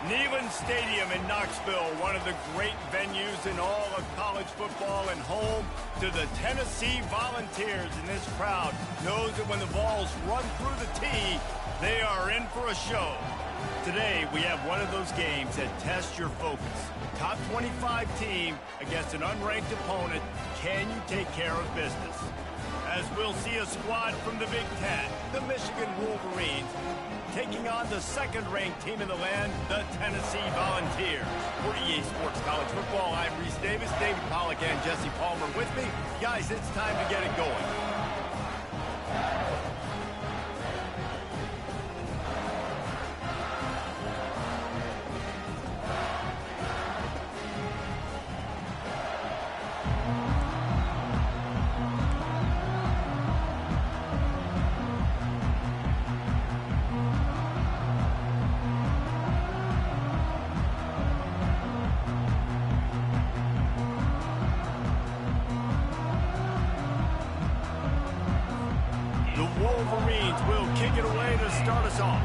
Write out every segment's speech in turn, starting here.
Neyland Stadium in Knoxville, one of the great venues in all of college football and home to the Tennessee Volunteers. And this crowd knows that when the balls run through the tee, they are in for a show. Today, we have one of those games that tests your focus. Top 25 team against an unranked opponent. Can you take care of business? As we'll see a squad from the Big Ten, the Michigan Wolverines, taking on the second-ranked team in the land, the Tennessee Volunteers. For EA Sports College Football, I'm Reese Davis, David Pollack, and Jesse Palmer with me. Guys, it's time to get it going. Wolverines will kick it away to start us off.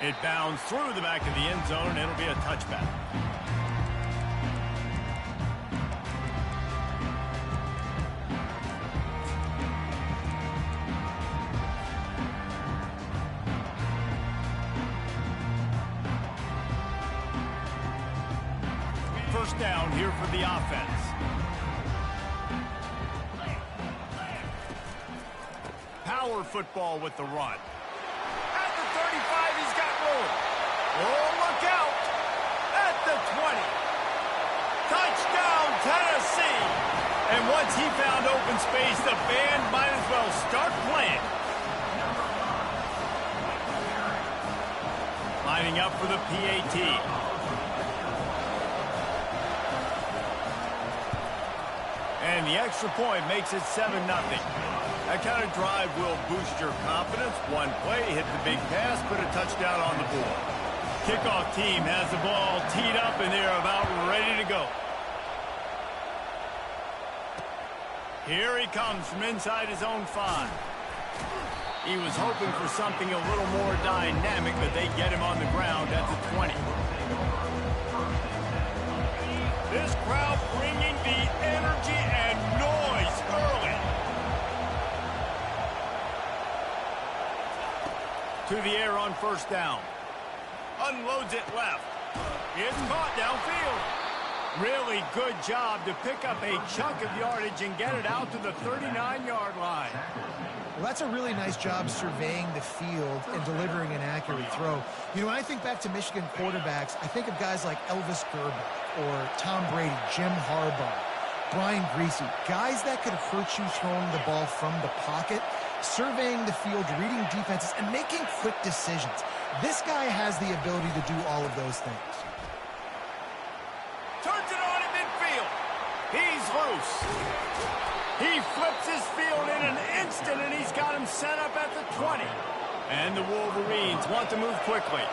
It bounds through the back of the end zone, and it'll be a touchback. First down here for the offense. Power football with the run. At the 35, he's got room. Oh, look out. At the 20. Touchdown, Tennessee. And once he found open space, the band might as well start playing. Lining up for the PAT. And the extra point makes it 7-0. That kind of drive will boost your confidence. One play, hit the big pass, put a touchdown on the board. Kickoff team has the ball teed up, and they're about ready to go. Here he comes from inside his own 5. He was hoping for something a little more dynamic, but they get him on the ground at the 20. This crowd bringing the energy and noise early. To the air on first down. Unloads it left. It's caught downfield. Really good job to pick up a chunk of yardage and get it out to the 39-yard line. Well, that's a really nice job surveying the field and delivering an accurate throw. You know, when I think back to Michigan quarterbacks, I think of guys like Elvis Gerber or Tom Brady, Jim Harbaugh, Brian Griese, guys that could hurt you throwing the ball from the pocket, surveying the field, reading defenses, and making quick decisions. This guy has the ability to do all of those things. Turns it on in midfield. He's loose. He flips his field in an instant, and he's got him set up at the 20. And the Wolverines want to move quickly.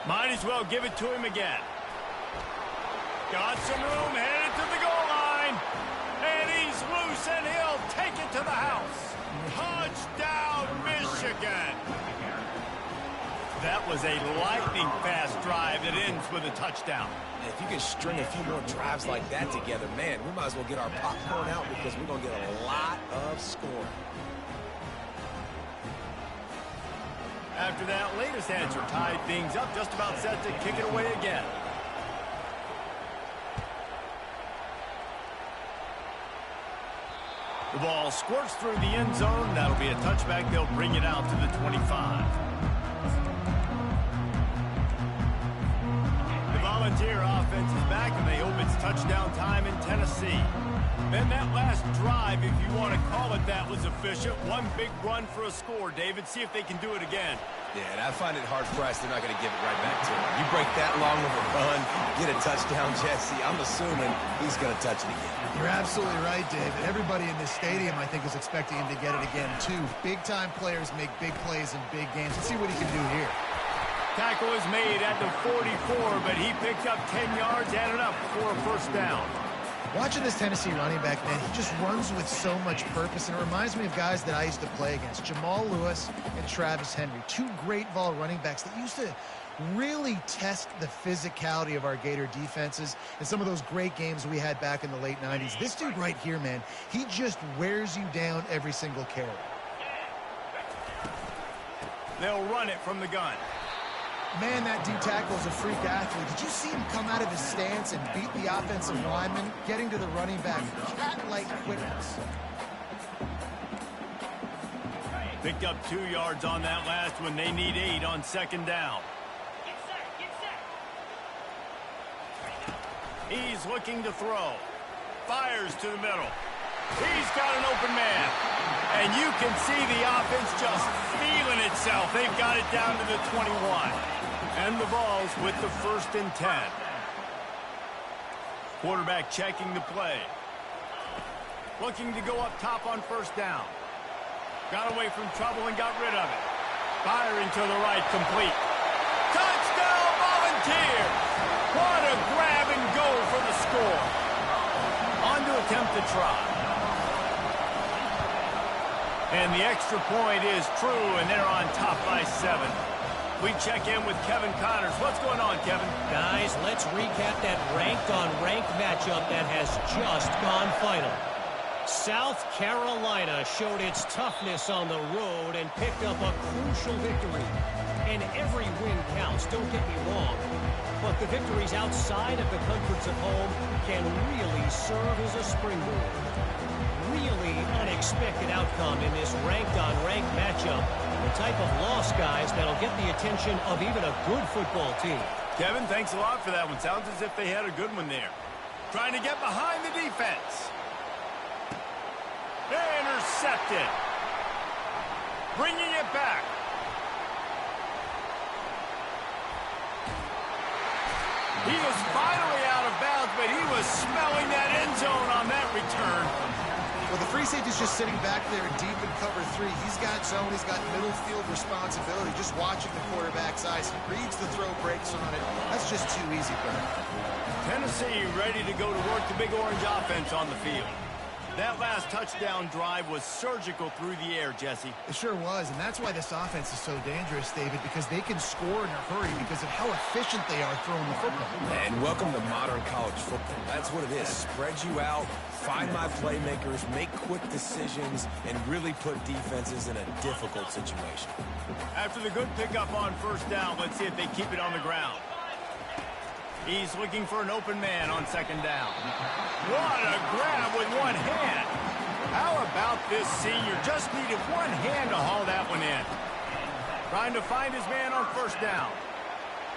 Might as well give it to him again. Got some room, headed to the goal line. And he's loose, and he'll take it to the house. Touchdown, Michigan. That was a lightning-fast drive that ends with a touchdown. If you can string a few more drives like that together, man, we might as well get our popcorn out because we're going to get a lot of scoring. After that latest answer tied things up, just about set to kick it away again. The ball squirts through the end zone. That'll be a touchback. They'll bring it out to the 25. The Volunteers Volunteer offense is back, and they hope it's touchdown time in Tennessee. Then that last drive, if you want to call it that, was efficient. One big run for a score, David. See if they can do it again. Yeah, and I find it hard-pressed they're not going to give it right back to him. You break that long of a run, get a touchdown, Jesse, I'm assuming he's going to touch it again. You're absolutely right, David. Everybody in this stadium, I think, is expecting him to get it again, too. Big-time players make big plays in big games. Let's see what he can do here. Tackle is made at the 44, but he picked up 10 yards, added up for a first down. Watching this Tennessee running back, man, he just runs with so much purpose, and it reminds me of guys that I used to play against, Jamal Lewis and Travis Henry, two great ball running backs that used to really test the physicality of our Gator defenses in some of those great games we had back in the late 90s. This dude right here, man, he just wears you down every single carry. They'll run it from the gun. Man, that D-tackle is a freak athlete. Did you see him come out of his stance and beat the offensive lineman, getting to the running back? Cat-like quickness. Picked up 2 yards on that last one. They need 8 on second down. He's looking to throw. Fires to the middle. He's got an open man. And you can see the offense just feeling itself. They've got it down to the 21. And the ball's with the 1st and 10. Quarterback checking the play. Looking to go up top on first down. Got away from trouble and got rid of it. Firing to the right, complete. Touchdown, Volunteers! What a grab and go for the score. On to attempt to try. And the extra point is true, and they're on top by 7. We check in with Kevin Connors. What's going on, Kevin? Guys, let's recap that ranked-on-ranked matchup that has just gone final. South Carolina showed its toughness on the road and picked up a crucial victory. And every win counts, don't get me wrong. But the victories outside of the comforts of home can really serve as a springboard. Really unexpected outcome in this ranked-on-ranked matchup. The type of loss, guys, that'll get the attention of even a good football team. Kevin, thanks a lot for that one. Sounds as if they had a good one there. Trying to get behind the defense. Intercepted. Bringing it back. He was finally out of bounds, but he was smelling that end zone on that return. Well, the free safety's just sitting back there deep in cover 3. He's got zone. He's got middle field responsibility. Just watching the quarterback's eyes. He reads the throw, breaks on it. That's just too easy for him. Tennessee ready to go to work the Big Orange offense on the field. That last touchdown drive was surgical through the air, Jesse. It sure was, and that's why this offense is so dangerous, David, because they can score in a hurry because of how efficient they are throwing the football. And welcome to modern college football. That's what it is. Spread you out, find my playmakers, make quick decisions, and really put defenses in a difficult situation. After the good pickup on first down, let's see if they keep it on the ground. He's looking for an open man on second down. What a grab with one hand. How about this senior? Just needed one hand to haul that one in. Trying to find his man on first down.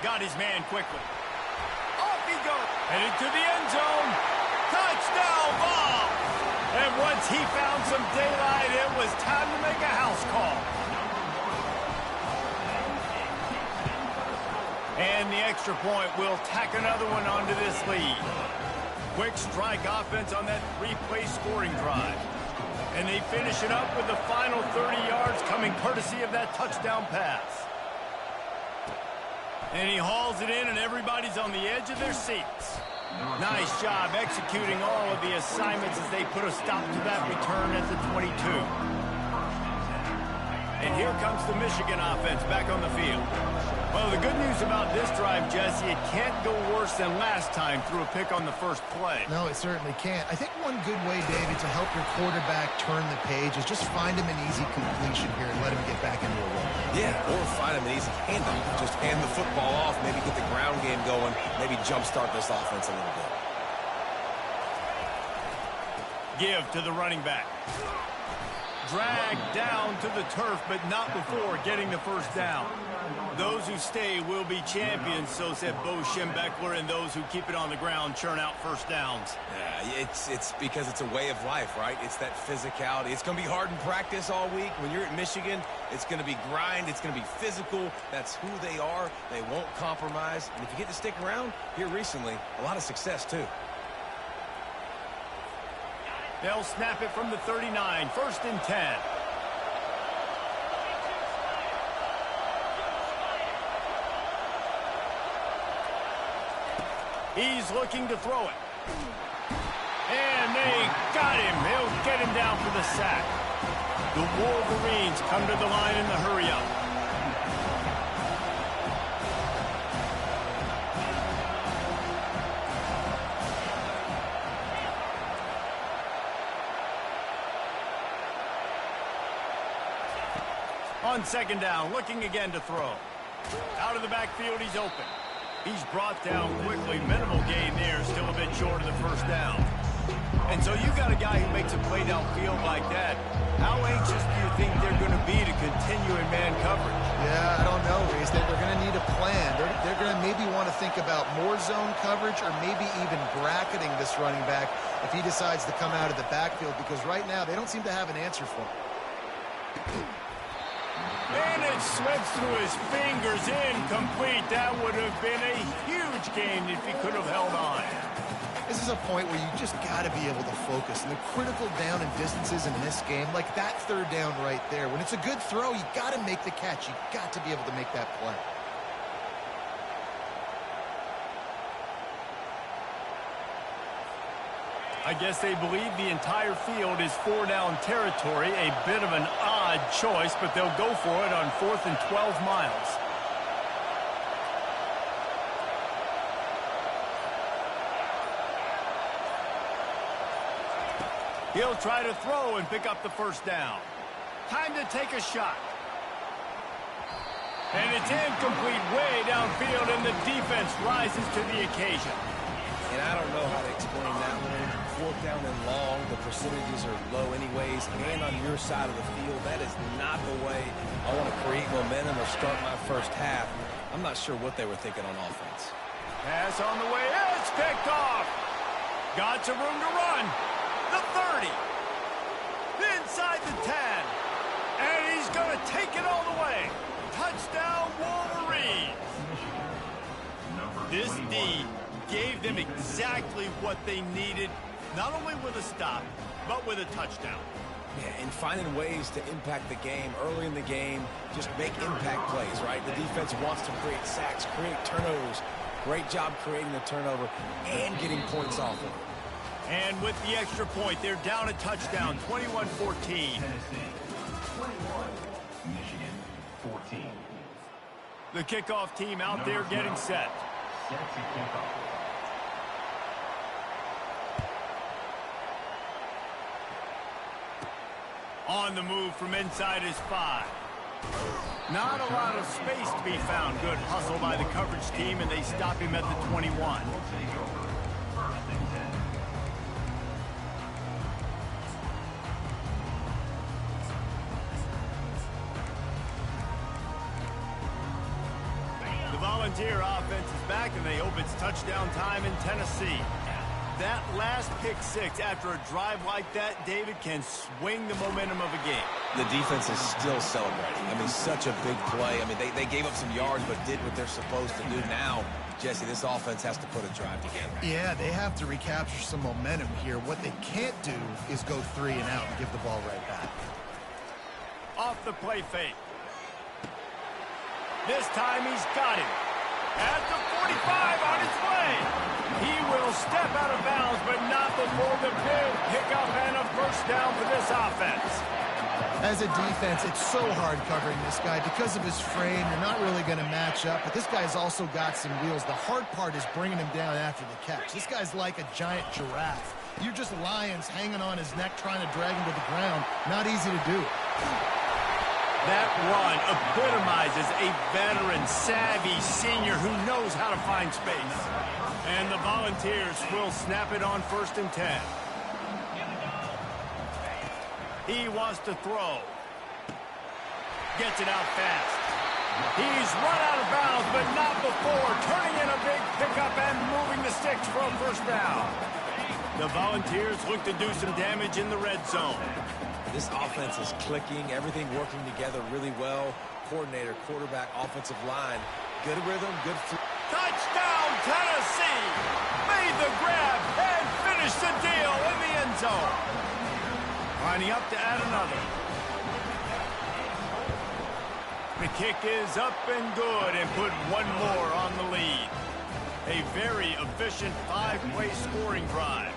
Got his man quickly. Off he goes. Headed to the end zone. Touchdown ball. And once he found some daylight, it was time to make a house call. And the extra point will tack another one onto this lead. Quick strike offense on that 3-play scoring drive. And they finish it up with the final 30 yards coming courtesy of that touchdown pass. And he hauls it in, and everybody's on the edge of their seats. Nice job executing all of the assignments as they put a stop to that return at the 22. And here comes the Michigan offense back on the field. Well, the good news about this drive, Jesse, it can't go worse than last time through a pick on the first play. No, it certainly can't. I think one good way, David, to help your quarterback turn the page is just find him an easy completion here and let him get back into a role. Yeah, or find him an easy handoff. Just hand the football off, maybe get the ground game going, maybe jumpstart this offense a little bit. Give to the running back. Dragged down to the turf, but not before getting the first down. Those who stay will be champions, so said Bo Schembechler, and those who keep it on the ground churn out first downs. Yeah, it's because it's a way of life, right? It's that physicality. It's going to be hard in practice all week. When you're at Michigan, it's going to be grind. It's going to be physical. That's who they are. They won't compromise. And if you get to stick around here recently, a lot of success, too. They'll snap it from the 39, 1st and 10. He's looking to throw it. And they got him. He'll get him down for the sack. The Wolverines come to the line in the hurry-up. On 2nd down, looking again to throw. Out of the backfield, he's open. He's brought down quickly. Minimal gain there, still a bit short of the first down. And so you got a guy who makes a play downfield like that. How anxious do you think they're going to be to continue in man coverage? Yeah, I don't know, Reese. They're going to need a plan. They're going to maybe want to think about more zone coverage or maybe even bracketing this running back if he decides to come out of the backfield, because right now they don't seem to have an answer for him. And it slips through his fingers, incomplete. That would have been a huge gain if he could have held on. This is a point where you just got to be able to focus. And the critical down and distances in this game, like that 3rd down right there, when it's a good throw, you got to make the catch. You got to be able to make that play. I guess they believe the entire field is 4-down territory. A bit of an odd choice, but they'll go for it on 4th and 12 miles. He'll try to throw and pick up the first down. Time to take a shot. And it's incomplete, way downfield, and the defense rises to the occasion. And I don't know how to explain that one. 4th down and long, the percentages are low anyways, and on your side of the field, that is not the way I want to create momentum or start my first half. I'm not sure what they were thinking on offense. Pass on the way, it's picked off. Got some room to run. The 30. Inside the 10. And he's going to take it all the way. Touchdown, Wolverines. This D gave them exactly what they needed, not only with a stop, but with a touchdown. Yeah, and finding ways to impact the game early in the game, just make impact plays, right? The defense wants to create sacks, create turnovers. Great job creating the turnover and getting points off of it. And with the extra point, they're down a touchdown, 21-14. Michigan 14. The kickoff team out there getting set. Set to kick off. On the move from inside his 5. Not a lot of space to be found. Good hustle by the coverage team, and they stop him at the 21. The Volunteer offense is back, and they hope it's touchdown time in Tennessee. That last pick 6 after a drive like that, David, can swing the momentum of a game. The defense is still celebrating. I mean, such a big play. I mean, they gave up some yards but did what they're supposed to do. Now, Jesse, this offense has to put a drive together. Yeah, they have to recapture some momentum here. What they can't do is go 3 and out and give the ball right back. Off the play fake. This time he's got him. At the 45 on his way. He will step out of bounds, but not before the big pickup and a first down for this offense. As a defense, it's so hard covering this guy. Because of his frame, you're not really going to match up, but this guy's also got some wheels. The hard part is bringing him down after the catch. This guy's like a giant giraffe. You're just lions hanging on his neck trying to drag him to the ground. Not easy to do. That run epitomizes a veteran, savvy senior who knows how to find space. And the Volunteers will snap it on 1st and 10. He wants to throw. Gets it out fast. He's run out of bounds, but not before turning in a big pickup and moving the sticks for a first down. The Volunteers look to do some damage in the red zone. This offense is clicking, everything working together really well. Coordinator, quarterback, offensive line, good rhythm, good flow. Touchdown, Tennessee! Made the grab and finished the deal in the end zone. Lining up to add another. The kick is up and good and put one more on the lead. A very efficient 5-play scoring drive.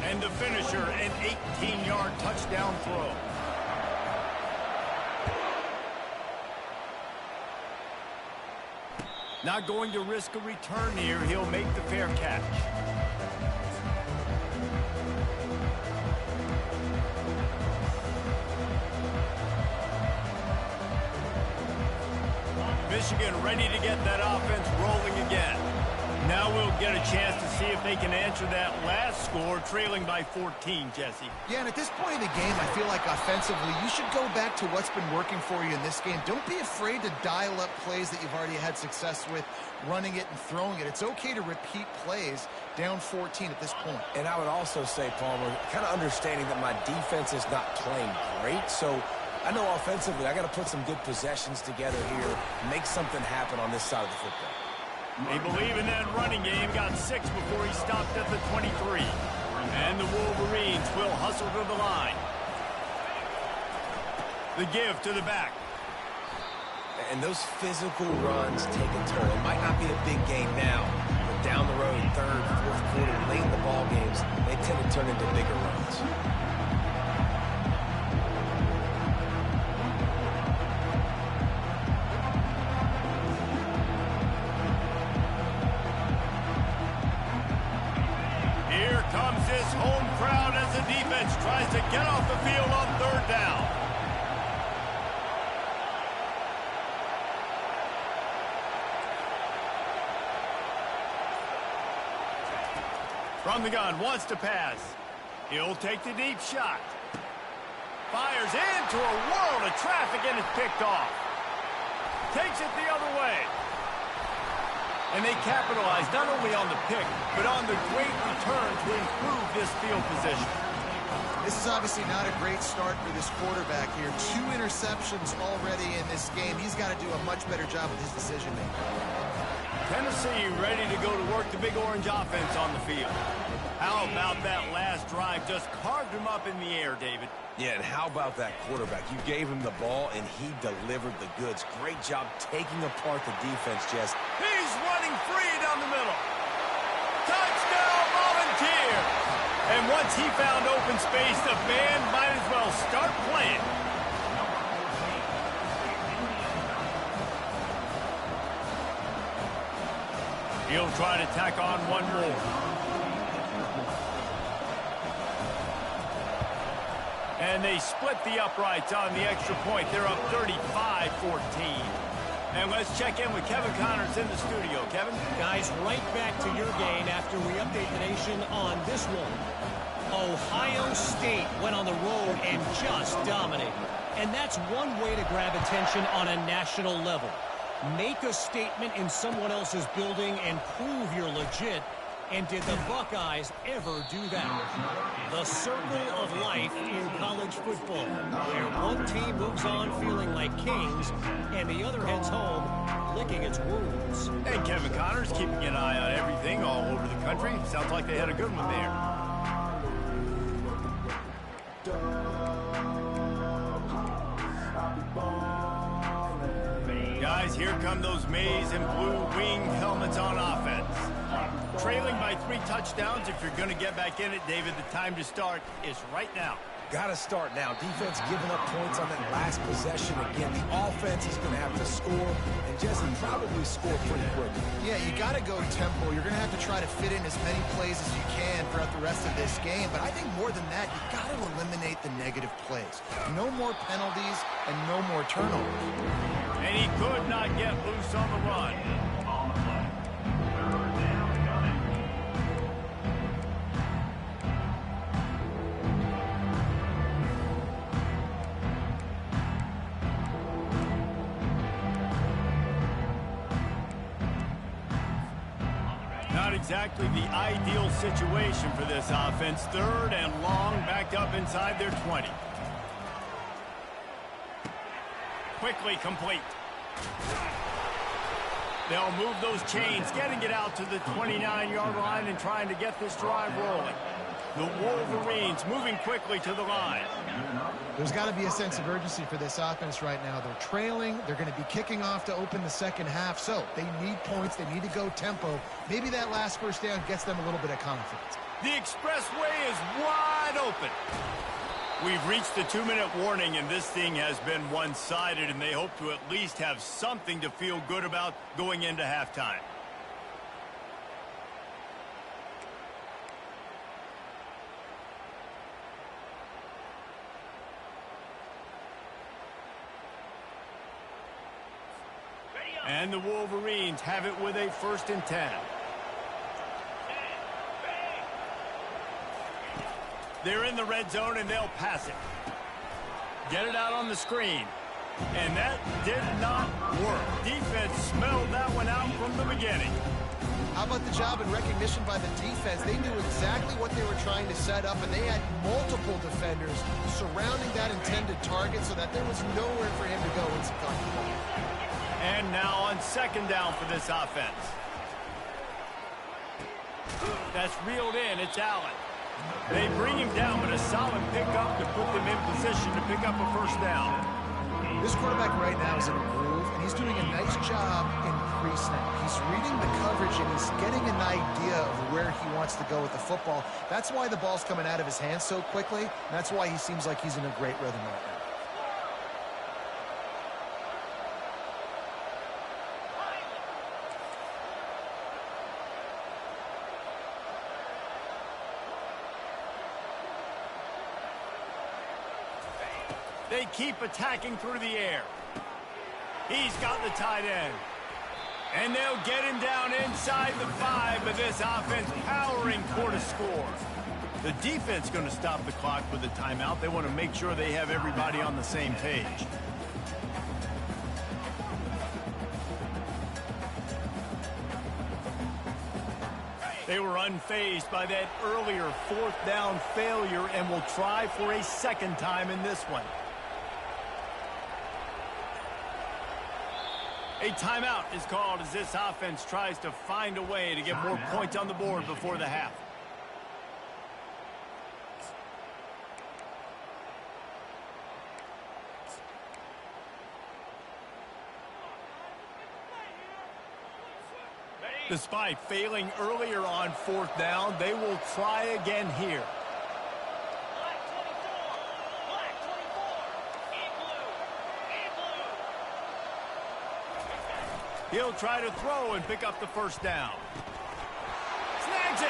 And the finisher, an 18-yard touchdown throw. Not going to risk a return here. He'll make the fair catch. Michigan ready to get that offense rolling again. Now we'll get a chance to see if they can answer that last score, trailing by 14, Jesse. Yeah, and at this point in the game, I feel like offensively, you should go back to what's been working for you in this game. Don't be afraid to dial up plays that you've already had success with, running it and throwing it. It's okay to repeat plays down 14 at this point. And I would also say, Palmer, kind of understanding that my defense is not playing great, so I know offensively I got to put some good possessions together here, make something happen on this side of the football. They believe in that running game. Got 6 before he stopped at the 23. And the Wolverines will hustle to the line. The give to the back. And those physical runs take a toll. It might not be a big game now, but down the road, third, fourth quarter, late in the ball games, they tend to turn into bigger runs. Home crowd as the defense tries to get off the field on third down. From the gun, wants to pass. He'll take the deep shot. Fires into a world of traffic and it's picked off. Takes it the other way. And they capitalize not only on the pick, but on the great return to improve this field position. This is obviously not a great start for this quarterback here. 2 interceptions already in this game. He's got to do a much better job with his decision-making. Tennessee ready to go to work the Big Orange offense on the field. How about that last drive? Just carved him up in the air, David. Yeah, and how about that quarterback? You gave him the ball, and he delivered the goods. Great job taking apart the defense, Jess. He's running free down the middle. Touchdown, Volunteers! And once he found open space, the band might as well start playing. He'll try to tack on one more. And they split the uprights on the extra point. They're up 35-14. And let's check in with Kevin Connors in the studio. Kevin? Guys, right back to your game after we update the nation on this one. Ohio State went on the road and just dominated. And that's one way to grab attention on a national level. Make a statement in someone else's building and prove you're legit. And did the Buckeyes ever do that? The circle of life in college football, where one team moves on feeling like kings, and the other heads home licking its wounds. And Kevin Connors keeping an eye on everything all over the country. Sounds like they had a good one there. Guys, here come those maize and blue winged helmets on offense. Trailing by 3 touchdowns. If you're going to get back in it, David, the time to start is right now. Got to start now. Defense giving up points on that last possession. Again, the offense is going to have to score, and Jesse probably score pretty quick. Yeah, you got to go tempo. You're going to have to try to fit in as many plays as you can throughout the rest of this game. But I think more than that, you got to eliminate the negative plays. No more penalties and no more turnovers. And he could not get loose on the run. not exactly the ideal situation for this offense. 3rd and long, backed up inside their 20. Quickly complete. They'll move those chains, getting it out to the 29-yard line and trying to get this drive rolling. The Wolverines moving quickly to the line. There's got to be a sense of urgency for this offense right now. They're trailing. They're going to be kicking off to open the second half. So they need points. They need to go tempo. Maybe that last first down gets them a little bit of confidence. The expressway is wide open. We've reached the 2-minute warning, and this thing has been one-sided, and they hope to at least have something to feel good about going into halftime. And the Wolverines have it with a 1st and 10. They're in the red zone, and they'll pass it. Get it out on the screen. And that did not work. Defense smelled that one out from the beginning. How about the job and recognition by the defense? They knew exactly what they were trying to set up, and they had multiple defenders surrounding that intended target so that there was nowhere for him to go once he caught the ball. And now on 2nd down for this offense. That's reeled in. It's Allen. They bring him down, but a solid pickup to put them in position to pick up a 1st down. This quarterback right now is in a groove, and he's doing a nice job in pre-snap. He's reading the coverage, and he's getting an idea of where he wants to go with the football. That's why the ball's coming out of his hands so quickly, and that's why he seems like he's in a great rhythm right now. They keep attacking through the air. He's got the tight end. And they'll get him down inside the 5, but this offense powering toward a score. The defense going to stop the clock with a timeout. They want to make sure they have everybody on the same page. They were unfazed by that earlier 4th down failure and will try for a 2nd time in this one. A timeout is called as this offense tries to find a way to get more points on the board before the half. Despite failing earlier on 4th down, they will try again here. He'll try to throw and pick up the 1st down. Snags it.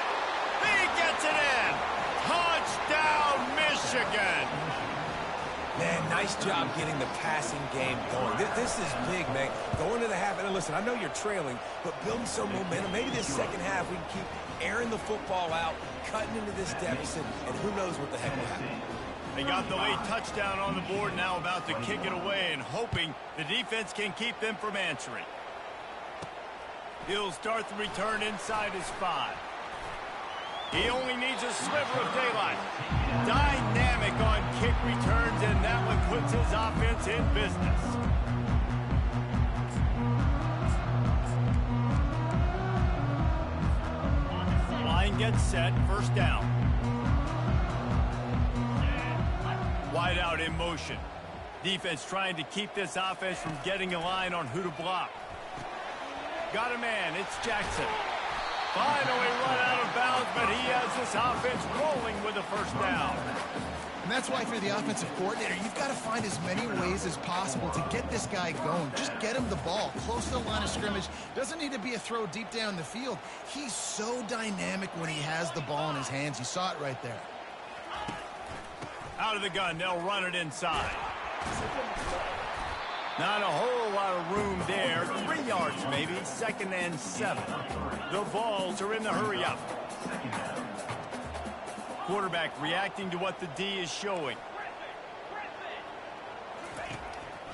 He gets it in. Touchdown, Michigan. Man, nice job getting the passing game going. This is big, man. Going to the half, and listen, I know you're trailing, but building some momentum. Maybe this second half we can keep airing the football out, cutting into this deficit, and who knows what the heck will happen. They got the late touchdown on the board, now about to kick it away and hoping the defense can keep them from answering. He'll start the return inside his 5. He only needs a sliver of daylight. Dynamic on kick returns, and that one puts his offense in business. Line gets set, 1st down. Wide out in motion. Defense trying to keep this offense from getting a line on who to block. Got a man, it's Jackson. Finally run out of bounds, but he has this offense rolling with a 1st down. And that's why for the offensive coordinator, you've got to find as many ways as possible to get this guy going. Just get him the ball close to the line of scrimmage. Doesn't need to be a throw deep down the field. He's so dynamic when he has the ball in his hands. You saw it right there. Out of the gun, they'll run it inside. Not a whole lot of room there. 3 yards maybe. 2nd and 7. The Vols are in the hurry up. Quarterback reacting to what the D is showing.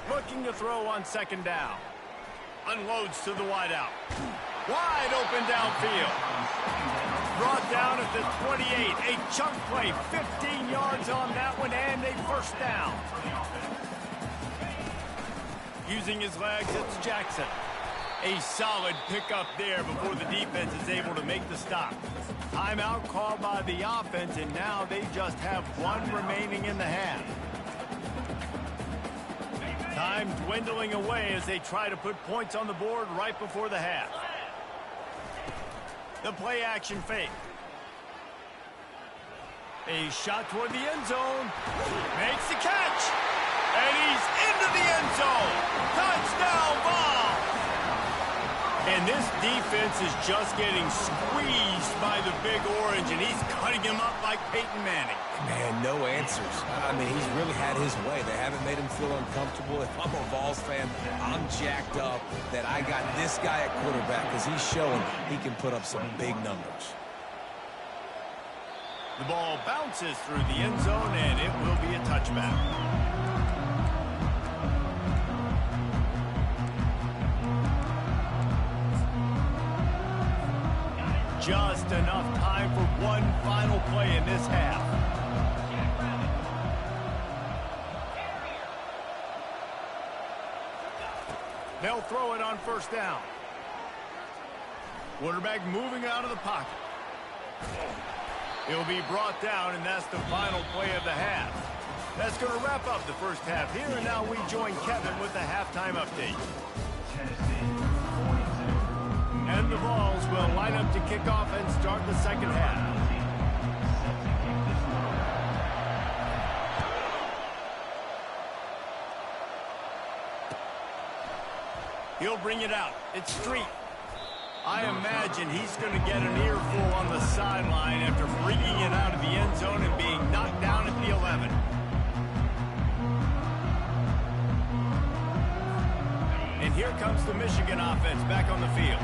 Looking to throw on 2nd down. Unloads to the wideout. Wide open downfield. brought down at the 28. A chunk play, 15 yards on that one, and a first down. Using his legs, it's Jackson. A solid pickup there before the defense is able to make the stop. Timeout called by the offense, and now they just have one remaining in the half. Time dwindling away as they try to put points on the board right before the half. The play action fake. A shot toward the end zone. Makes the catch. And he's into the end zone. Touchdown ball. And this defense is just getting squeezed by the Big Orange, and he's cutting him up like Peyton Manning. Man, no answers. I mean, he's really had his way. They haven't made him feel uncomfortable. If I'm a Vols fan, I'm jacked up that I got this guy at quarterback because he's showing he can put up some big numbers. The ball bounces through the end zone, and it will be a touchback. Just enough time for one final play in this half. They'll throw it on first down. Quarterback moving out of the pocket. He'll be brought down, and that's the final play of the half. That's going to wrap up the first half here, and now we join Kevin with the halftime update. And the Vols will line up to kick off and start the second half. He'll bring it out. It's Street. I imagine he's going to get an earful on the sideline after bringing it out of the end zone and being knocked down at the 11. And here comes the Michigan offense back on the field.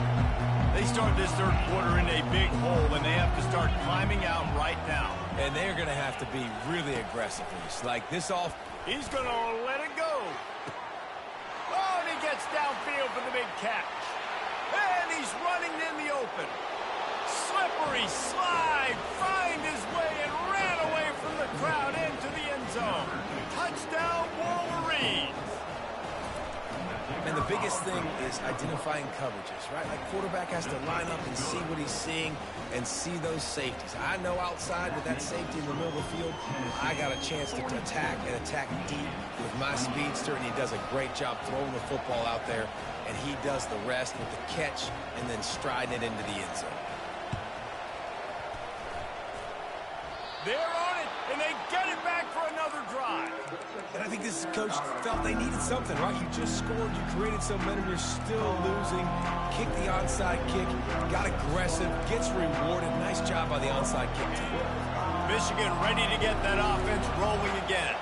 They start this third quarter in a big hole, and they have to start climbing out right now. And they're going to have to be really aggressive. It's like this off. He's going to let it go. Oh, and he gets downfield for the big catch. And he's running in the open. Slippery slide, find his way, and ran away from the crowd into the end zone. Touchdown, Wolverines. And the biggest thing is identifying coverages, right? Like quarterback has to line up and see what he's seeing and see those safeties. I know outside with that safety in the middle of the field, I got a chance to attack and attack deep with my speedster, and he does a great job throwing the football out there, and he does the rest with the catch and then striding it into the end zone. They're on it, and they get it back for another drive. And I think this coach felt they needed something, right? You just scored, you created some momentum, you're still losing. Kick the onside kick, got aggressive, gets rewarded. Nice job by the onside kick team. Michigan ready to get that offense rolling again.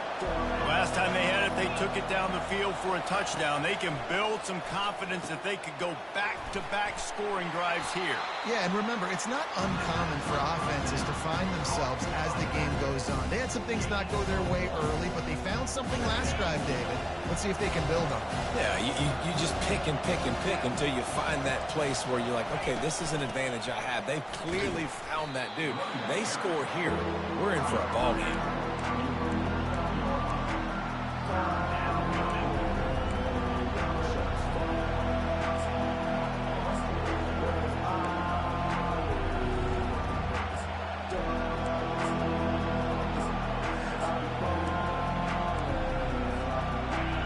Last time they had it, they took it down the field for a touchdown. They can build some confidence that they could go back-to-back scoring drives here. Yeah, and remember, it's not uncommon for offenses to find themselves as the game goes on. They had some things not go their way early, but they found something last drive, David. Let's see if they can build on it. Yeah, you just pick and pick and pick until you find that place where you're like, okay, this is an advantage I have. They've clearly found that dude. They score here, we're in for a ball game.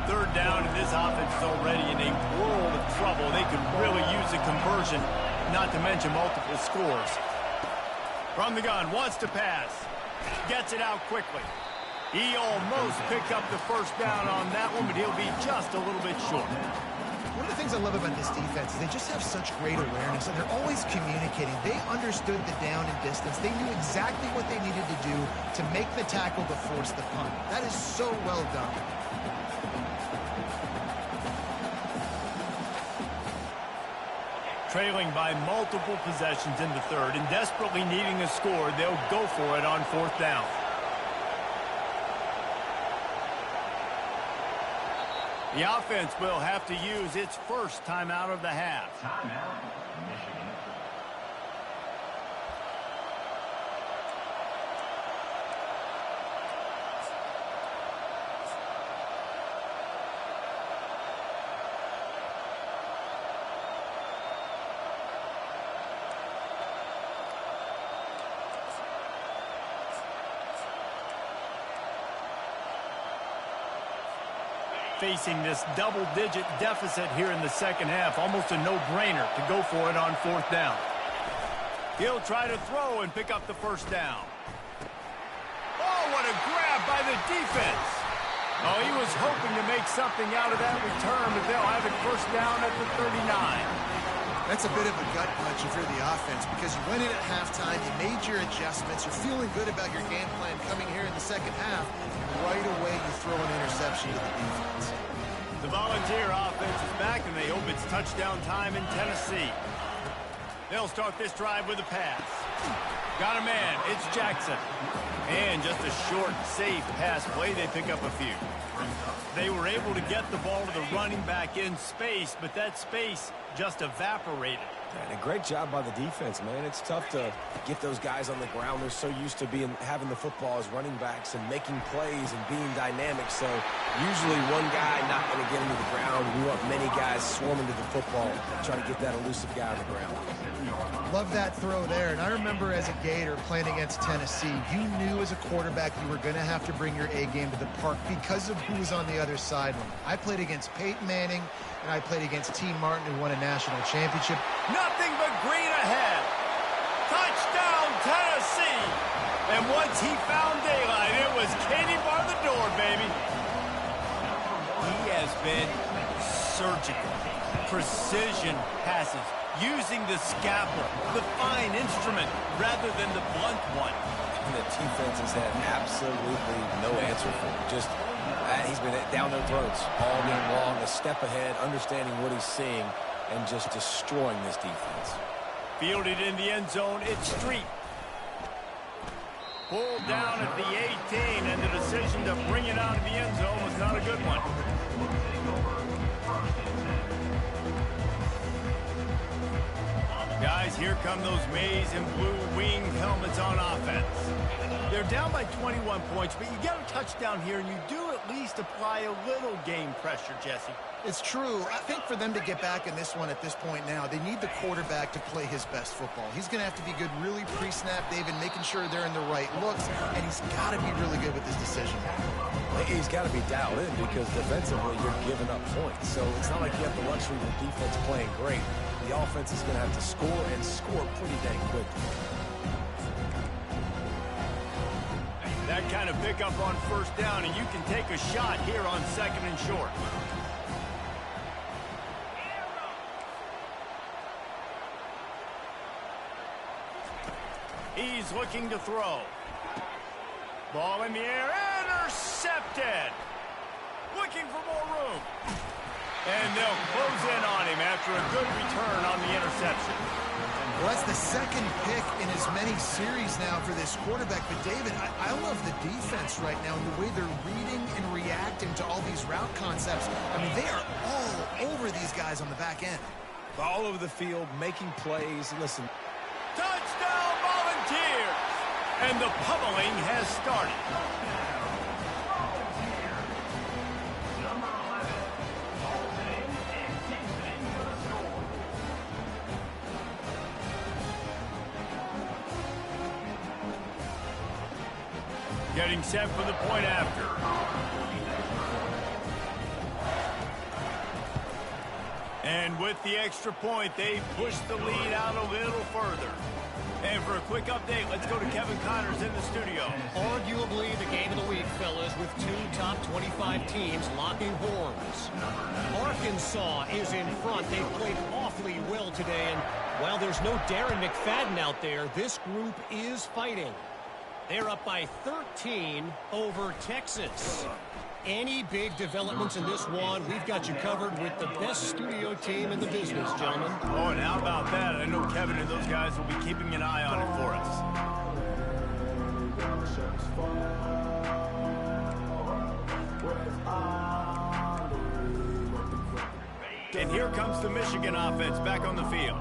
Third down, and this offense is already in a world of trouble. They could really use a conversion, not to mention multiple scores. From the gun, wants to pass. Gets it out quickly. He almost picked up the first down on that one, but he'll be just a little bit short. One of the things I love about this defense is they just have such great awareness, and they're always communicating. They understood the down and distance. They knew exactly what they needed to do to make the tackle to force the punt. That is so well done. Trailing by multiple possessions in the third and desperately needing a score, they'll go for it on fourth down. The offense will have to use its first timeout of the half. Timeout, Michigan. facing this double-digit deficit here in the second half. Almost a no-brainer to go for it on fourth down. He'll try to throw and pick up the first down. Oh, what a grab by the defense. Oh, he was hoping to make something out of that return, but they'll have it first down at the 39. That's a bit of a gut punch if you're the offense, because you went in at halftime, you made your adjustments, you're feeling good about your game plan coming here in the second half, and right away you throw an interception to the defense. The Volunteer offense is back, and they hope it's touchdown time in Tennessee. They'll start this drive with a pass. Got a man. It's Jackson. And just a short, safe pass play. They pick up a few. They were able to get the ball to the running back in space, but that space just evaporated. And a great job by the defense, man. It's tough to get those guys on the ground. They're so used to having the football as running backs and making plays and being dynamic. So usually one guy not going to get into the ground. We want many guys swarming to the football, trying to get that elusive guy on the ground. Love that throw there. And I remember as a Gator playing against Tennessee, you knew as a quarterback you were going to have to bring your A game to the park because of who was on the other sideline. I played against Peyton Manning, and I played against T. Martin, who won a national championship. Nothing but green ahead. Touchdown, Tennessee. And once he found daylight, it was Katie bar the door, baby. He has been surgical. Precision passes. Using the scalpel, the fine instrument, rather than the blunt one. And the defense has had absolutely no answer for him. Just, he's been down their throats all game long, a step ahead, understanding what he's seeing, and just destroying this defense. Fielded in the end zone, it's Street. Pulled down at the 18, and the decision to bring it out of the end zone was not a good one. Guys, here come those maize and blue winged helmets on offense. They're down by 21 points, but you get a touchdown here, and you do at least apply a little game pressure, Jesse. It's true. I think for them to get back in this one at this point now, they need the quarterback to play his best football. He's going to have to be good really pre-snap, David, making sure they're in the right looks, and he's got to be really good with his decision. He's got to be dialed in because defensively you're giving up points. So it's not like you have the luxury of the defense playing great. The offense is going to have to score and score pretty dang quickly. That kind of pickup on first down, and you can take a shot here on second and short. He's looking to throw. Ball in the air, intercepted. Looking for more room. And they'll close in on him after a good return on the interception. Well, that's the second pick in as many series now for this quarterback. But, David, I love the defense right now and the way they're reading and reacting to all these route concepts. I mean, they are all over these guys on the back end. All over the field, making plays. Listen. Touchdown, Volunteers! And the pummeling has started. Getting set for the point after. And with the extra point, they push the lead out a little further. And for a quick update, let's go to Kevin Connors in the studio. Arguably the game of the week, fellas, with two top 25 teams locking horns. Arkansas is in front. They played awfully well today. And while there's no Darren McFadden out there, this group is fighting. They're up by 13 over Texas. Any big developments in this one, we've got you covered with the best studio team in the business, gentlemen. Oh, and how about that? I know Kevin and those guys will be keeping an eye on it for us. And here comes the Michigan offense back on the field.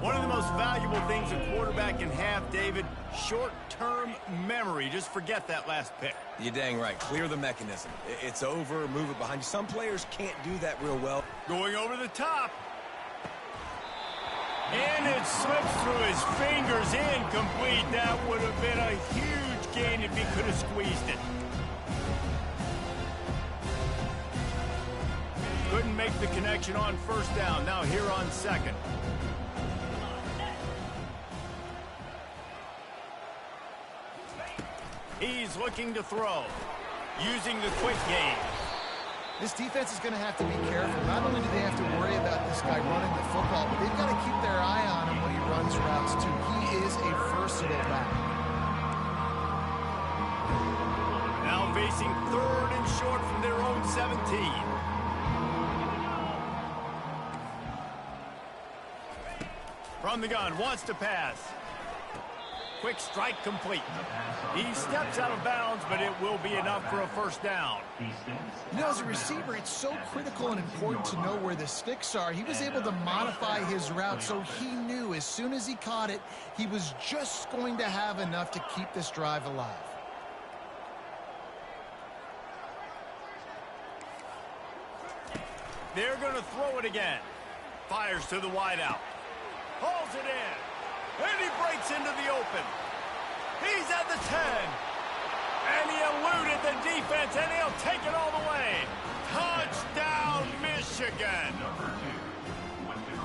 One of the most valuable things a quarterback can have, David, short-term memory. Just forget that last pick. You're dang right. Clear the mechanism. It's over. Move it behind you. Some players can't do that real well. Going over the top. And it slips through his fingers, incomplete. That would have been a huge gain if he could have squeezed it. Couldn't make the connection on first down. Now here on second. He's looking to throw, using the quick game. This defense is going to have to be careful. Not only do they have to worry about this guy running the football, but they've got to keep their eye on him when he runs routes, too. He is a versatile back. Now facing 3rd and short from their own 17. From the gun, wants to pass. Quick strike complete. He steps out of bounds, but it will be enough for a first down. You know, as a receiver, it's so critical and important to know where the sticks are. He was able to modify his route, so he knew as soon as he caught it, he was just going to have enough to keep this drive alive. They're going to throw it again. Fires to the wideout. Hauls it in. And he breaks into the open. He's at the 10. And he eluded the defense, and he'll take it all the way. Touchdown, Michigan.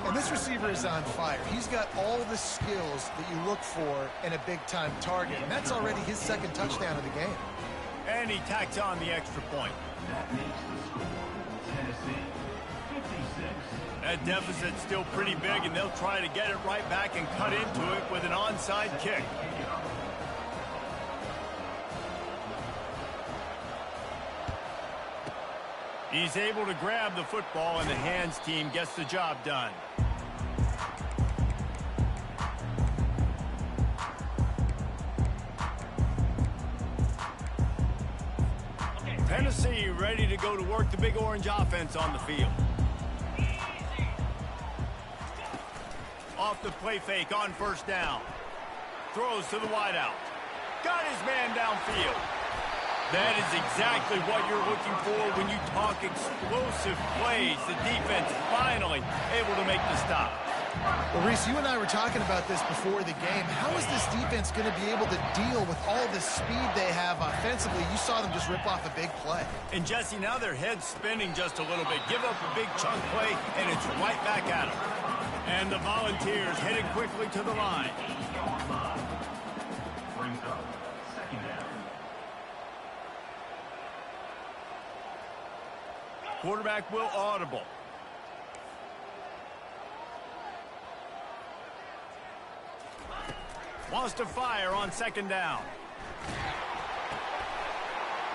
And this receiver is on fire. He's got all the skills that you look for in a big-time target. And that's already his 2nd touchdown of the game. And he tacks on the extra point. That makes the score Tennessee 56. That deficit's still pretty big, and they'll try to get it right back and cut into it with an onside kick. He's able to grab the football, and the hands team gets the job done. Tennessee ready to go to work the big orange offense on the field. Off the play fake on first down. Throws to the wideout. Got his man downfield. That is exactly what you're looking for when you talk explosive plays. The defense finally able to make the stop. Well, Reese, you and I were talking about this before the game. How is this defense going to be able to deal with all the speed they have offensively? You saw them just rip off a big play. And, Jesse, now their head's spinning just a little bit. Give up a big chunk play, and it's right back at them. And the Volunteers headed quickly to the line. Brings up second down. Quarterback will audible. Wants to fire on second down.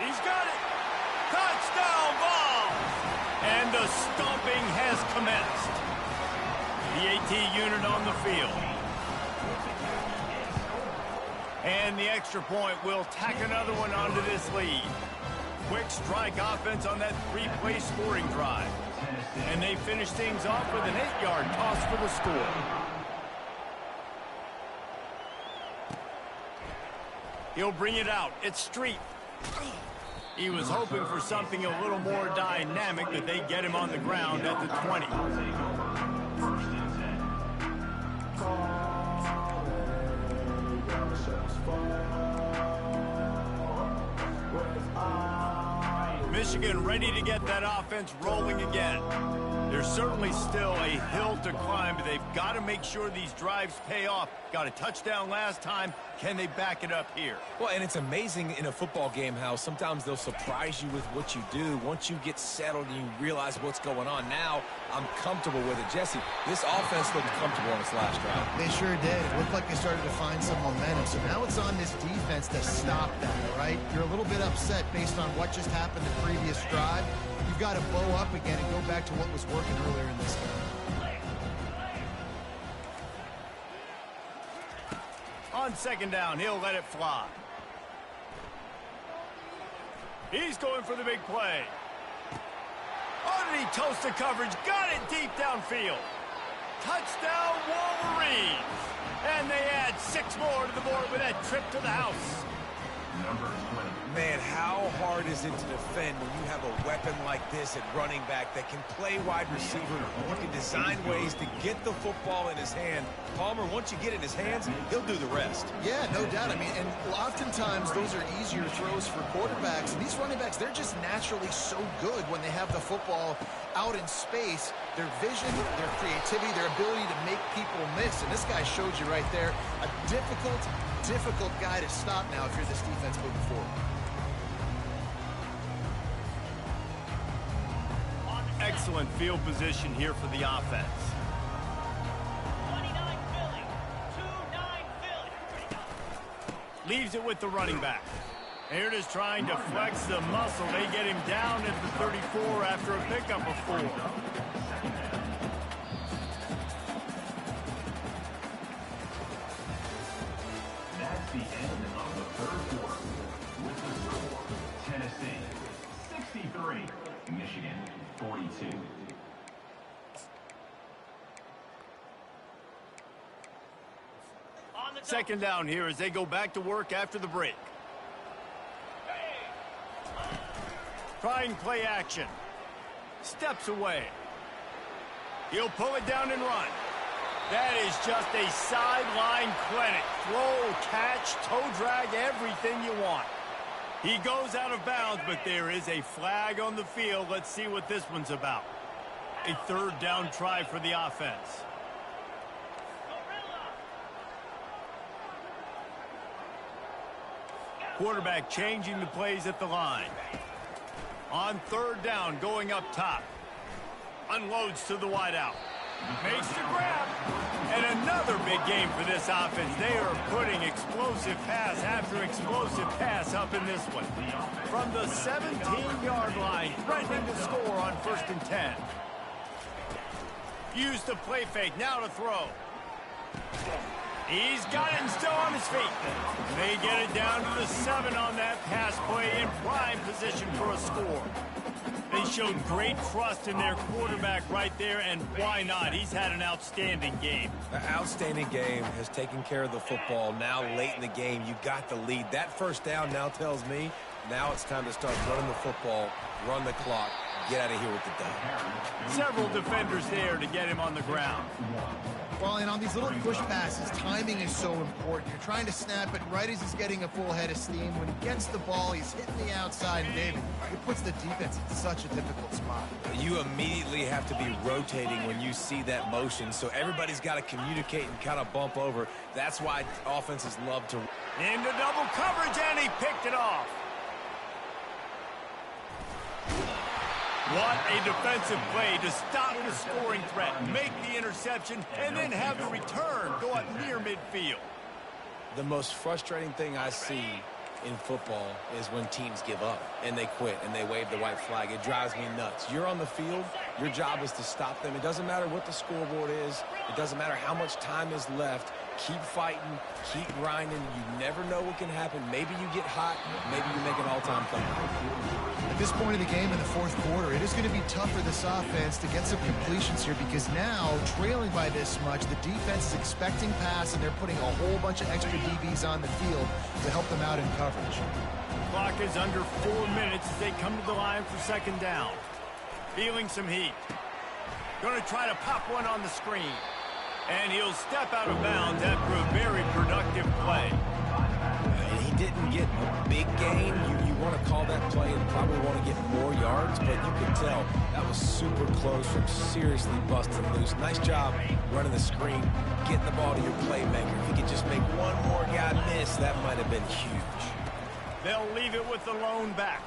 He's got it. Touchdown ball. And the stomping has commenced. The AT unit on the field. And the extra point will tack another one onto this lead. Quick strike offense on that 3-play scoring drive. And they finish things off with an 8-yard toss for the score. He'll bring it out. It's Street. He was hoping for something a little more dynamic, but they get him on the ground at the 20. First and 10. Michigan ready to get that offense rolling again. There's certainly still a hill to climb, but they've got to make sure these drives pay off. Got a touchdown last time. Can they back it up here? Well, and it's amazing in a football game how sometimes they'll surprise you with what you do. Once you get settled and you realize what's going on, now I'm comfortable with it. Jesse, this offense looked comfortable on its last drive. They sure did. It looked like they started to find some momentum. So now it's on this defense to stop that, all right? You're a little bit upset based on what just happened the previous drive. You've got to blow up again and go back to what was working earlier in this game. On second down, he'll let it fly. He's going for the big play. Underneath toast the coverage, got it deep downfield. Touchdown Wolverines. And they add 6 more to the board with that trip to the house. Number 20. Man, how hard is it to defend when you have a weapon like this at running back that can play wide receiver? You can design ways to get the football in his hand. Palmer, once you get it in his hands, he'll do the rest. Yeah, no doubt. I mean, and oftentimes those are easier throws for quarterbacks. And these running backs, they're just naturally so good when they have the football out in space. Their vision, their creativity, their ability to make people miss. And this guy showed you right there, a difficult guy to stop now if you're this defense moving forward. Excellent field position here for the offense. 29 Philly. 2-9 Philly. Leaves it with the running back. Here it is trying to flex the muscle. They get him down at the 34 after a pickup of 4. That's the end of the third quarter. With the score, Tennessee 63, Michigan 42. Second down here as they go back to work after the break. Trying play action. Steps away. He'll pull it down and run. That is just a sideline clinic. Throw, catch, toe drag, everything you want. He goes out of bounds, but there is a flag on the field. Let's see what this one's about. A third down try for the offense. Quarterback changing the plays at the line. On third down, going up top. Unloads to the wideout. Makes the grab. And another big game for this offense. They are putting explosive pass after explosive pass up in this one. From the 17-yard line, threatening to score on 1st and 10. Used the play fake, now to throw. He's got it and still on his feet. They get it down to the 7 on that pass play in prime position for a score. They showed great trust in their quarterback right there, and why not? He's had an outstanding game. The outstanding game has taken care of the football. Now late in the game, you got the lead. That first down now tells me now it's time to start running the football, run the clock, get out of here with the dub. Several defenders there to get him on the ground. Well, and on these little push passes, timing is so important. You're trying to snap it right as he's getting a full head of steam. When he gets the ball, he's hitting the outside, and David, it puts the defense in such a difficult spot. You immediately have to be rotating when you see that motion, so everybody's got to communicate and kind of bump over. That's why offenses love to... Into double coverage, and he picked it off. What a defensive play to stop the scoring threat, make the interception, and then have the return go up near midfield. The most frustrating thing I see in football is when teams give up and they quit and they wave the white flag. It drives me nuts. You're on the field. Your job is to stop them. It doesn't matter what the scoreboard is. It doesn't matter how much time is left. Keep fighting. Keep grinding. You never know what can happen. Maybe you get hot. Maybe you make an all-time comeback. At this point in the game in the 4th quarter, it is going to be tough for this offense to get some completions here because now, trailing by this much, the defense is expecting pass, and they're putting a whole bunch of extra DBs on the field to help them out in coverage. Clock is under 4 minutes as they come to the line for 2nd down. Feeling some heat. Going to try to pop one on the screen. And he'll step out of bounds after a very productive play. He didn't get a big gain. You want to call that play and probably want to get more yards, but you can tell that was super close from seriously busting loose. Nice job running the screen, getting the ball to your playmaker. If he could just make one more guy miss, that might have been huge. They'll leave it with the lone back.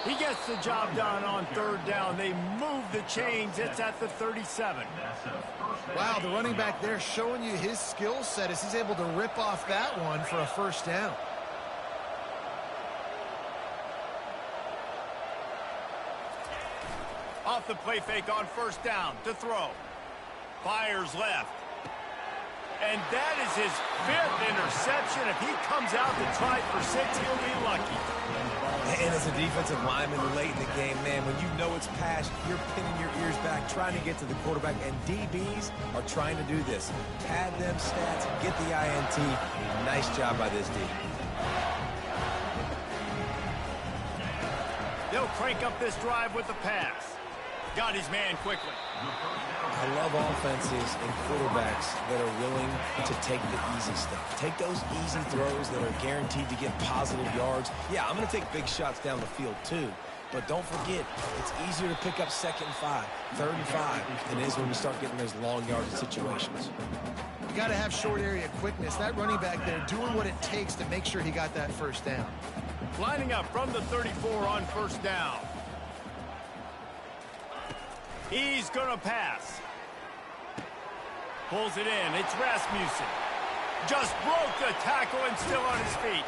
He gets the job done on 3rd down. They move the chains. It's at the 37. Wow, the running back there showing you his skill set as he's able to rip off that one for a 1st down. Off the play fake on 1st down to throw. Fires left. And that is his 5th interception. If he comes out to try for 6, he'll be lucky. And as a defensive lineman late in the game, man, when you know it's passed, you're pinning your ears back, trying to get to the quarterback, and DBs are trying to do this. Pad them stats, get the INT. Nice job by this D. They'll crank up this drive with the pass. Got his man quickly. I love offenses and quarterbacks that are willing to take the easy stuff. Take those easy throws that are guaranteed to get positive yards. Yeah, I'm going to take big shots down the field too. But don't forget, it's easier to pick up 2nd and 5, 3rd and 5 than it is when we start getting those long yardage situations. You got to have short area quickness. That running back there doing what it takes to make sure he got that first down. Lining up from the 34 on first down. He's going to pass. Pulls it in. It's Rasmussen. Just broke the tackle and still on his feet.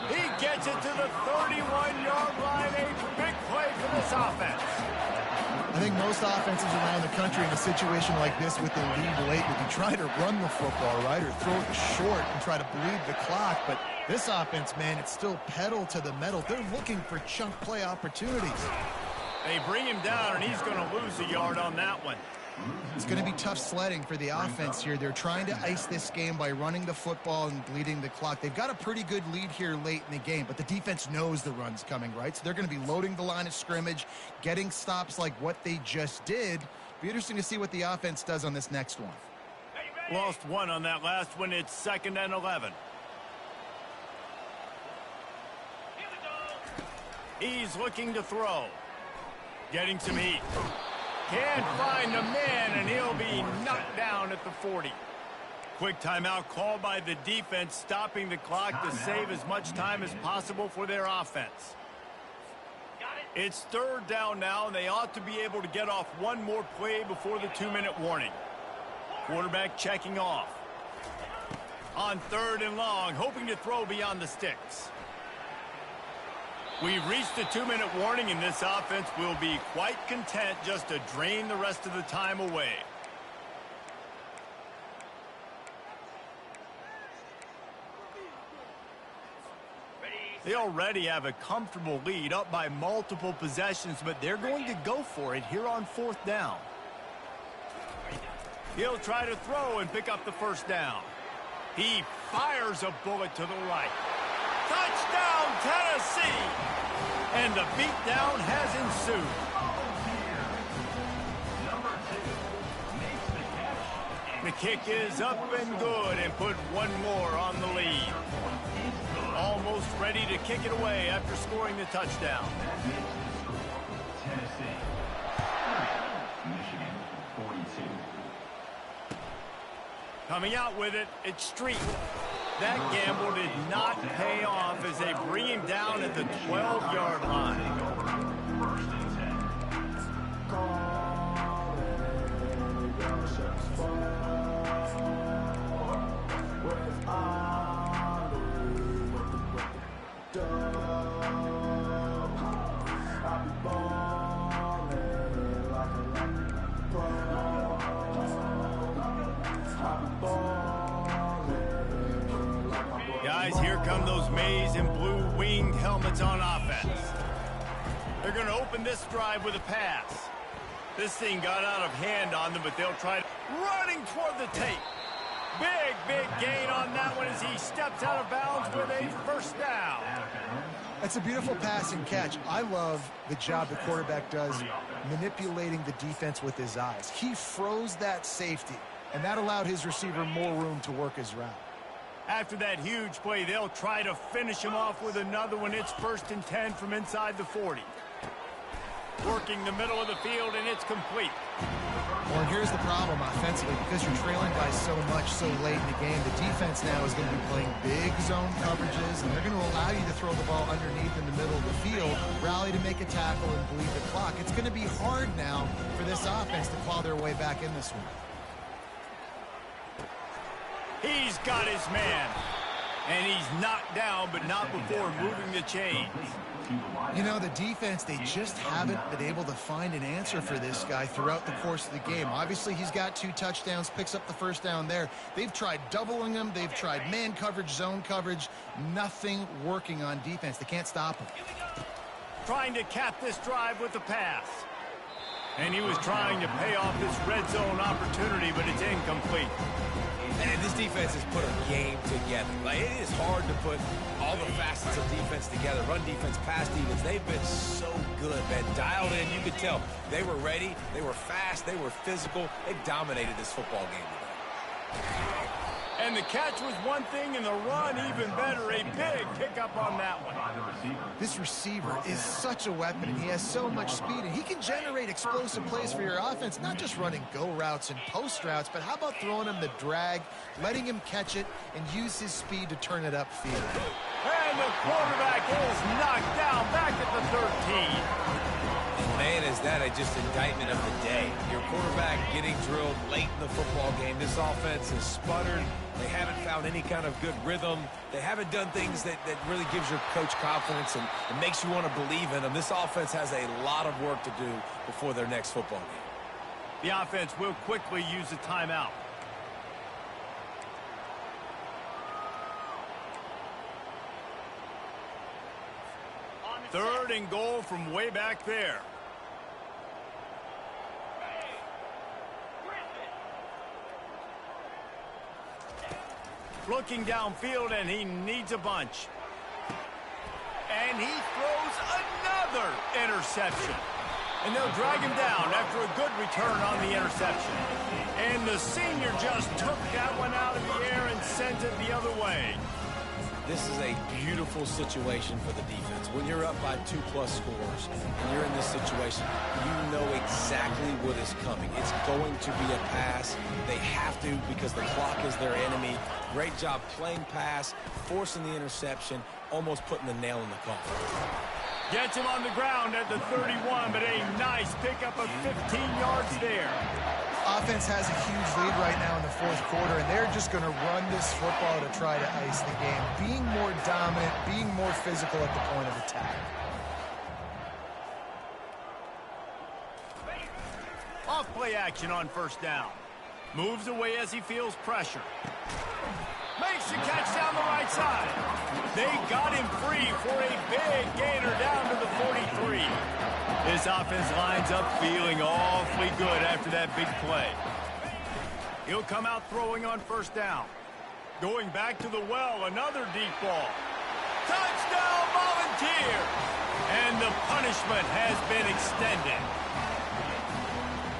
He gets it to the 31-yard line. A big play for this offense. I think most offenses around the country in a situation like this with the lead late would be trying to run the football, right, or throw it short and try to bleed the clock. But this offense, man, it's still pedal to the metal. They're looking for chunk play opportunities. They bring him down, and he's going to lose a yard on that one. It's going to be tough sledding for the offense here. They're trying to ice this game by running the football and bleeding the clock. They've got a pretty good lead here late in the game, but the defense knows the run's coming, right? So they're going to be loading the line of scrimmage, getting stops like what they just did. Be interesting to see what the offense does on this next one. Lost one on that last one. It's 2nd and 11. He's looking to throw. Getting some heat. Can't find the man, and he'll be knocked down at the 40. Quick timeout called by the defense, stopping the clock to save as much time as possible for their offense. It's 3rd down now, and they ought to be able to get off one more play before the 2-minute warning. Quarterback checking off. On 3rd and long, hoping to throw beyond the sticks. We've reached the 2-minute warning, and this offense will be quite content just to drain the rest of the time away. They already have a comfortable lead, up by multiple possessions, but they're going to go for it here on 4th down. He'll try to throw and pick up the first down. He fires a bullet to the right. Touchdown, Tennessee! And the beatdown has ensued. The kick is up and good and put one more on the lead. Almost ready to kick it away after scoring the touchdown. Tennessee. Michigan, 42. Coming out with it, it's Street. That gamble did not pay off as they bring him down at the 12-yard line. First and 10. Guys, here come those maize and blue winged helmets on offense. They're going to open this drive with a pass. This thing got out of hand on them, but they'll try running toward the tape. Big gain on that one as he steps out of bounds with a first down. That's a beautiful pass and catch. I love the job the quarterback does manipulating the defense with his eyes. He froze that safety, and that allowed his receiver more room to work his route. After that huge play, they'll try to finish him off with another one. It's 1st and 10 from inside the 40. Working the middle of the field, and it's complete. Well, and here's the problem offensively. Because you're trailing by so much so late in the game, the defense now is going to be playing big zone coverages, and they're going to allow you to throw the ball underneath in the middle of the field, rally to make a tackle, and bleed the clock. It's going to be hard now for this offense to claw their way back in this one. He's got his man, and he's knocked down, but not before moving the chains. You know, the defense, they just haven't been able to find an answer for this guy throughout the course of the game. Obviously, he's got 2 touchdowns, picks up the first down there. They've tried doubling him. They've tried man coverage, zone coverage. Nothing working on defense. They can't stop him. Trying to cap this drive with the pass. And he was trying to pay off this red zone opportunity, but it's incomplete. And this defense has put a game together. Like, it is hard to put all the facets of defense together. Run defense, pass defense. They've been so good, man. Dialed in. You could tell they were ready. They were fast. They were physical. They dominated this football game today. And the catch was one thing, and the run even better. A big pickup on that one. This receiver is such a weapon, and he has so much speed, and he can generate explosive plays for your offense, not just running go routes and post routes, but how about throwing him the drag, letting him catch it, and use his speed to turn it upfield. And the quarterback is knocked down back at the 13. Man, is that just indictment of the day. Your quarterback getting drilled late in the football game. This offense has sputtered. They haven't found any kind of good rhythm. They haven't done things that really gives your coach confidence and makes you want to believe in them. This offense has a lot of work to do before their next football game. The offense will quickly use a timeout. Third and goal from way back there. Looking downfield, and he needs a bunch. And he throws another interception. And they'll drag him down after a good return on the interception. And the senior just took that one out of the air and sent it the other way. This is a beautiful situation for the defense. When you're up by 2+ scores and you're in this situation, you know exactly what is coming. It's going to be a pass. They have to because the clock is their enemy. Great job playing pass, forcing the interception, almost putting the nail in the coffin. Gets him on the ground at the 31, but a nice pickup of 15 yards there. Offense has a huge lead right now in the fourth quarter, and they're just going to run this football to try to ice the game. Being more dominant, being more physical at the point of attack. Off play action on first down. Moves away as he feels pressure. Makes the catch down the right side. They got him free for a big gainer down to the 43. This offense lines up feeling awfully good after that big play. He'll come out throwing on first down. Going back to the well, another deep ball. Touchdown, Volunteer! And the punishment has been extended.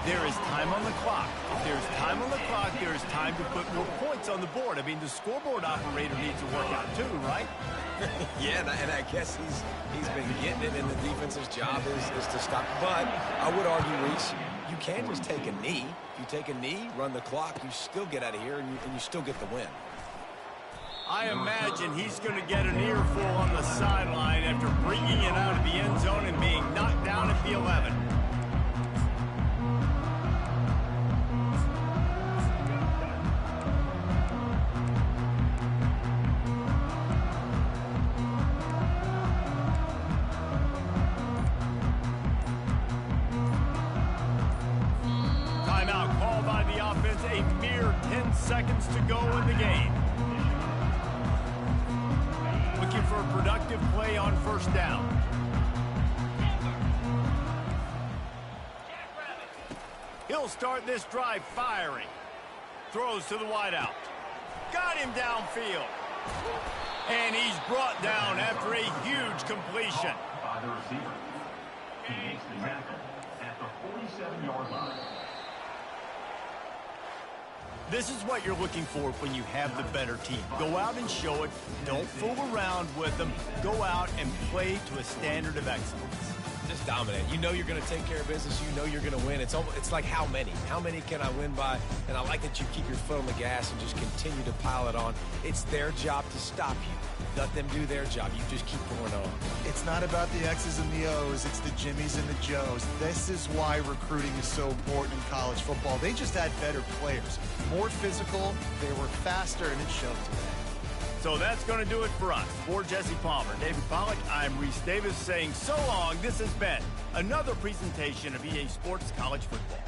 There is time on the clock. If there's time on the clock, there's time to put more points on the board. I mean, the scoreboard operator needs to work out too, right? Yeah, and I guess he's been getting it, and the defense's job is to stop. But I would argue, Reese, you can't just take a knee. If you take a knee, run the clock, you still get out of here, and you still get the win. I imagine he's going to get an earful on the sideline after bringing it out of the end zone and being knocked down at the 11. Timeout called by the offense, a mere 10 seconds to go in the game. Looking for a productive play on first down. He'll start this drive firing. Throws to the wideout. Got him downfield. And he's brought down after a huge completion. By the receiver. He makes the tackle at the 47-yard line. This is what you're looking for when you have the better team. Go out and show it. Don't fool around with them. Go out and play to a standard of excellence. Just dominate. You know you're going to take care of business. You know you're going to win. It's like how many? How many can I win by? And I like that you keep your foot on the gas and just continue to pile it on. It's their job to stop you. Let them do their job. You just keep going on. It's not about the X's and the O's. It's the Jimmies and the Joes. This is why recruiting is so important in college football. They just had better players. More physical. They were faster, and it showed today. So that's going to do it for us. For Jesse Palmer, David Pollack, I'm Reese Davis saying so long. This has been another presentation of EA Sports College Football.